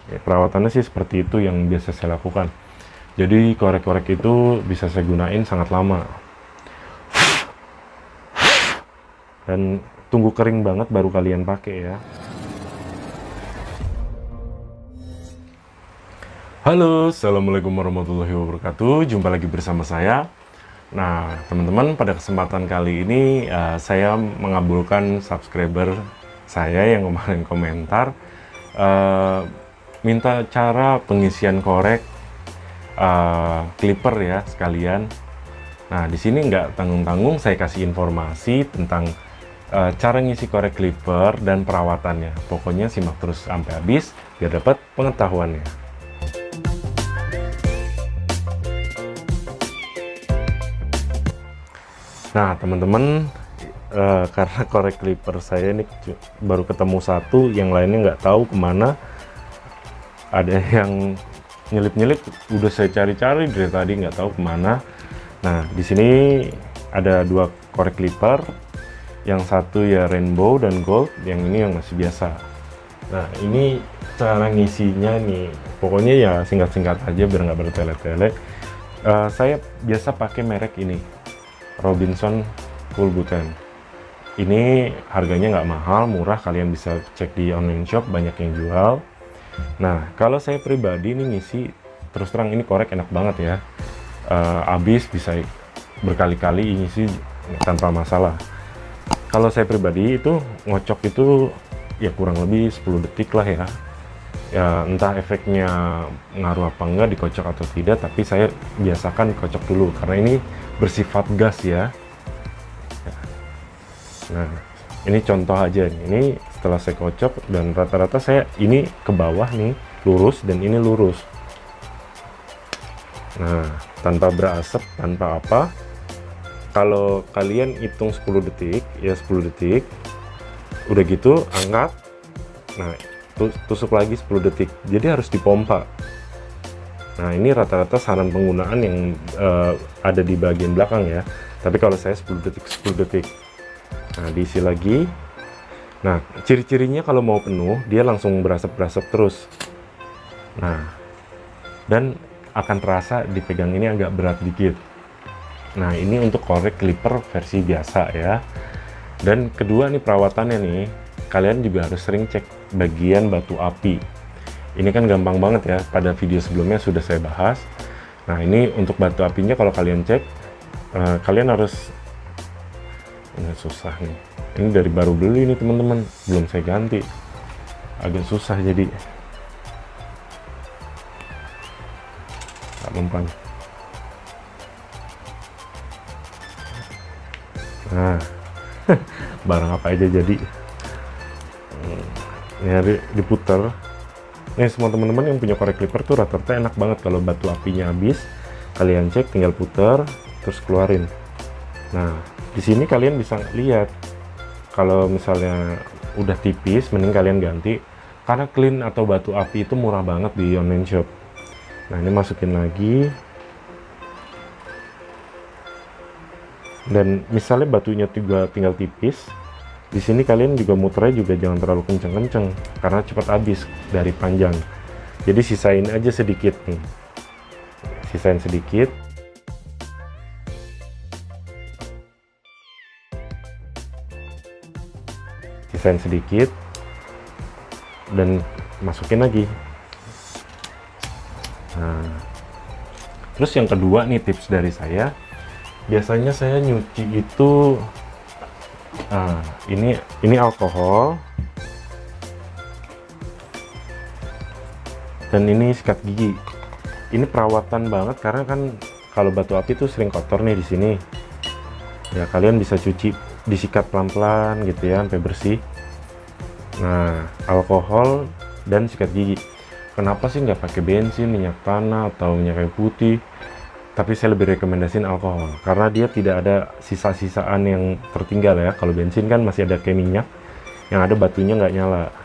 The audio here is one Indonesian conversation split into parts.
Perawatannya sih seperti itu yang biasa saya lakukan. Jadi korek-korek itu bisa saya gunain sangat lama. Dan tunggu kering banget baru kalian pakai ya. Halo, assalamualaikum warahmatullahi wabarakatuh. Jumpa lagi bersama saya. Nah, teman-teman, pada kesempatan kali ini saya mengabulkan subscriber saya yang kemarin komentar minta cara pengisian korek clipper ya sekalian. Nah, di sini nggak tanggung-tanggung saya kasih informasi tentang cara ngisi korek clipper dan perawatannya. Pokoknya simak terus sampai habis biar dapat pengetahuannya. Nah, teman-teman, karena korek clipper saya ini baru ketemu satu, yang lainnya nggak tahu kemana. Ada yang nyelip-nyelip, udah saya cari-cari dari tadi nggak tahu kemana. Nah, di sini ada dua korek clipper, yang satu ya rainbow dan gold, yang ini yang masih biasa. Nah, ini cara ngisinya nih, pokoknya ya singkat-singkat aja biar nggak bertele-tele. Saya biasa pakai merek ini, Robinson Full Button. Ini harganya nggak mahal, murah, kalian bisa cek di online shop, banyak yang jual. Nah, kalau saya pribadi ini ngisi, terus terang ini korek enak banget ya. Habis bisa berkali-kali ngisi tanpa masalah. Kalau saya pribadi itu ngocok itu ya kurang lebih 10 detik lah ya. Ya entah efeknya ngaruh apa enggak dikocok atau tidak, tapi saya biasakan kocok dulu karena ini bersifat gas ya. Nah, ini contoh aja nih. Ini setelah saya kocok dan rata-rata saya ini ke bawah nih lurus dan ini lurus. Nah, tanpa berasap, tanpa apa. Kalau kalian hitung 10 detik, ya 10 detik. Udah gitu angkat. Nah, tusuk lagi 10 detik. Jadi harus dipompa. Nah, ini rata-rata saran penggunaan yang ada di bagian belakang ya. Tapi kalau saya 10 detik 10 detik. Nah, diisi lagi. Nah, ciri-cirinya kalau mau penuh, dia langsung berasap-berasap terus. Nah, dan akan terasa dipegang ini agak berat dikit. Nah, ini untuk korek clipper versi biasa ya. Dan kedua nih perawatannya nih, kalian juga harus sering cek bagian batu api. Ini kan gampang banget ya, pada video sebelumnya sudah saya bahas. Nah, ini untuk batu apinya kalau kalian cek, kalian harus, ini susah nih. Ini dari baru beli ini teman-teman, belum saya ganti. Agak susah jadi. Tak mempan. Nah, barang apa aja jadi. Ini diputar. Nih semua teman-teman yang punya korek clipper tuh rata-rata enak banget kalau batu apinya habis. Kalian cek, tinggal putar, terus keluarin. Nah, di sini kalian bisa lihat. Kalau misalnya udah tipis, mending kalian ganti. Karena clean atau batu api itu murah banget di online shop. Nah, ini masukin lagi. Dan misalnya batunya juga tinggal tipis, di sini kalian juga muternya juga jangan terlalu kenceng-kenceng karena cepat habis dari panjang. Jadi sisain aja sedikit nih. Sisain sedikit. Sisain sedikit dan masukin lagi. Nah, terus yang kedua nih tips dari saya, biasanya saya nyuci itu ini alkohol dan ini sikat gigi. Ini perawatan banget karena kan kalau batu api itu sering kotor nih di sini. Ya kalian bisa cuci, disikat pelan-pelan gitu ya sampai bersih. Nah, alkohol dan sikat gigi. Kenapa sih nggak pakai bensin, minyak tanah atau minyak kayu putih? Tapi saya lebih rekomendasiin alkohol karena dia tidak ada sisa-sisaan yang tertinggal ya. Kalau bensin kan masih ada kayak minyak yang ada batunya nggak nyala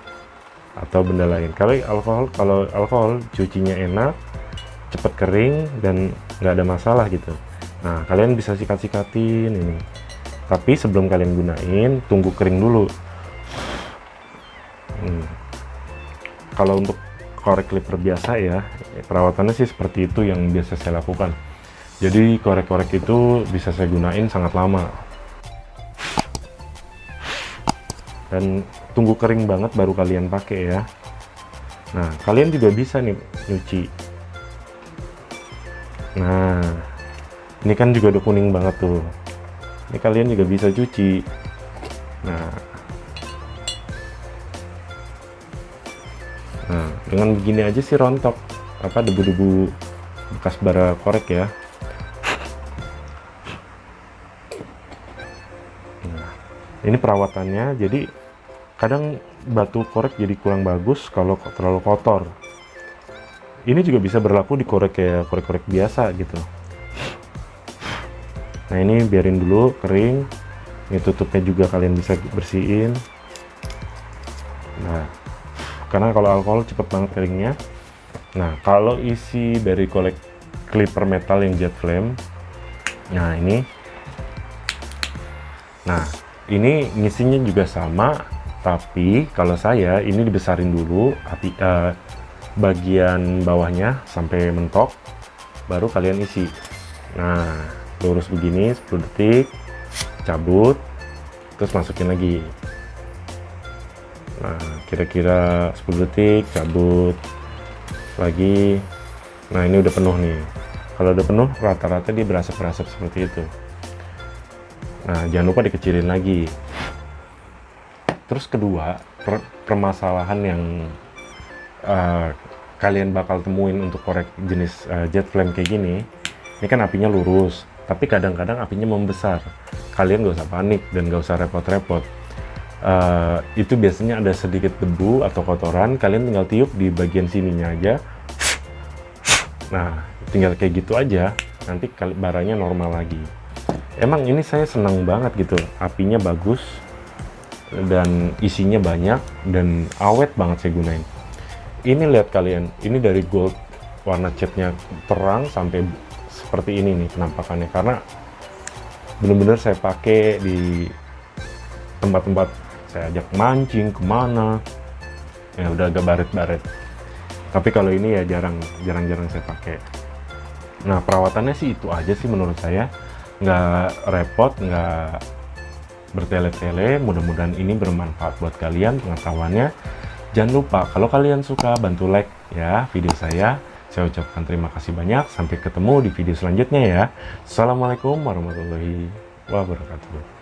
atau benda lain. Kalau alkohol cucinya enak, cepet kering dan nggak ada masalah gitu. Nah, kalian bisa sikat-sikatin ini. Tapi sebelum kalian gunain, tunggu kering dulu. Kalau untuk korek clipper biasa ya, perawatannya sih seperti itu yang biasa saya lakukan. Jadi korek-korek itu bisa saya gunain sangat lama. Dan tunggu kering banget baru kalian pakai ya. Nah, kalian juga bisa nih nyuci. Nah, ini kan juga udah kuning banget tuh. Ini kalian juga bisa cuci. Nah, dengan begini aja sih rontok apa debu-debu bekas bara korek ya. Nah, ini perawatannya. Jadi kadang batu korek jadi kurang bagus kalau terlalu kotor. Ini juga bisa berlaku di korek kayak korek-korek biasa gitu. Nah, ini biarin dulu kering. Ini tutupnya juga kalian bisa bersihin. Nah, karena kalau alkohol cepet banget keringnya. Nah, kalau isi dari korek clipper metal yang jet flame, nah ini ngisinya juga sama, tapi kalau saya ini dibesarin dulu api bagian bawahnya sampai mentok, baru kalian isi. Nah, lurus begini 10 detik, cabut, terus masukin lagi. Nah, kira-kira 10 detik, cabut lagi. Nah, ini udah penuh nih. Kalau udah penuh, rata-rata dia berasap-berasap seperti itu. Nah, jangan lupa dikecilin lagi. Terus kedua, permasalahan yang kalian bakal temuin untuk korek jenis jet flame kayak gini, ini kan apinya lurus, tapi kadang-kadang apinya membesar. Kalian gak usah panik dan gak usah repot-repot. Itu biasanya ada sedikit debu atau kotoran, kalian tinggal tiup di bagian sininya aja. Nah, tinggal kayak gitu aja, nanti baranya normal lagi. Emang ini saya senang banget gitu, apinya bagus dan isinya banyak dan awet banget saya gunain. Ini lihat kalian, ini dari gold, warna catnya terang sampai seperti ini nih penampakannya, karena bener-bener saya pakai di tempat-tempat saya ajak mancing kemana ya, udah agak baret-baret. Tapi kalau ini ya jarang-jarang saya pakai. Nah, perawatannya sih itu aja sih menurut saya, nggak repot, nggak bertele-tele. Mudah-mudahan ini bermanfaat buat kalian pengetahuannya. Jangan lupa kalau kalian suka bantu like ya video saya. Saya ucapkan terima kasih banyak. Sampai ketemu di video selanjutnya ya. Assalamualaikum warahmatullahi wabarakatuh.